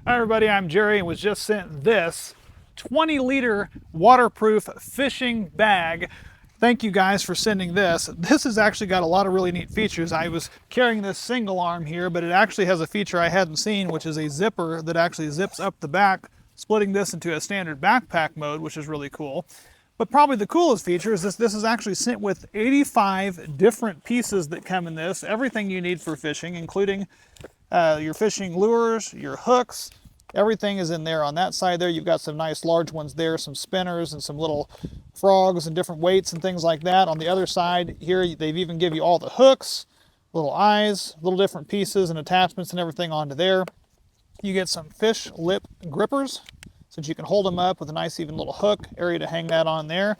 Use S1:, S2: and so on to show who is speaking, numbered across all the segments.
S1: Hi everybody, I'm Jerry and was just sent this 20-liter waterproof fishing bag. Thank you guys for sending this. This has actually got a lot of really neat features. I was carrying this single arm here, but it actually has a feature I hadn't seen, which is a zipper that actually zips up the back, splitting this into a standard backpack mode, which is really cool. But probably the coolest feature is this is actually sent with 85 different pieces that come in this, everything you need for fishing, including your fishing lures, your hooks, everything is in there. On that side there, you've got some nice large ones there, some spinners and some little frogs and different weights and things like that. On the other side here, they've even give you all the hooks, little eyes, little different pieces and attachments and everything onto there. You get some fish lip grippers, so that you can hold them up with a nice even little hook area to hang that on there.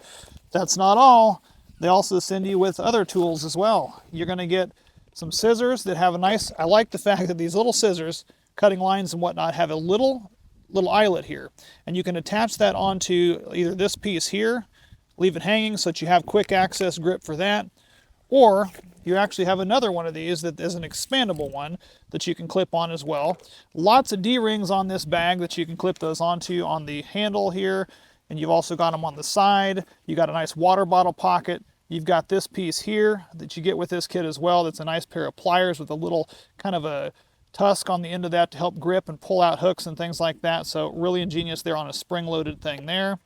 S1: That's not all. They also send you with other tools as well. You're going to get some scissors that have a nice, I like the fact that these little scissors, cutting lines and whatnot, have a little eyelet here. And you can attach that onto either this piece here, leave it hanging so that you have quick access grip for that, or you actually have another one of these that is an expandable one that you can clip on as well. Lots of D-rings on this bag that you can clip those onto on the handle here, and you've also got them on the side. You got a nice water bottle pocket. You've got this piece here that you get with this kit as well. That's a nice pair of pliers with a little kind of a tusk on the end of that to help grip and pull out hooks and things like that. So really ingenious there on a spring-loaded thing there.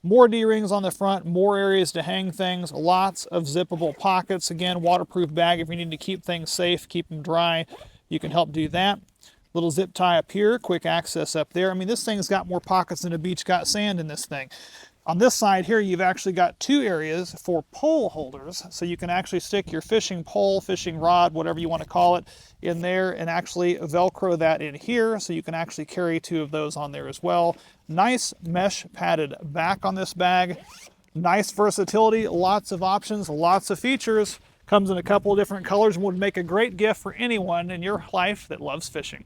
S1: More D-rings on the front, more areas to hang things, lots of zippable pockets. Again, waterproof bag if you need to keep things safe, keep them dry, you can help do that. Little zip tie up here, quick access up there. I mean, this thing's got more pockets than a beach got sand in this thing. On this side here, you've actually got two areas for pole holders. So you can actually stick your fishing pole, fishing rod, whatever you want to call it, in there and actually Velcro that in here. So you can actually carry two of those on there as well. Nice mesh padded back on this bag. Nice versatility, lots of options, lots of features. Comes in a couple of different colors and would make a great gift for anyone in your life that loves fishing.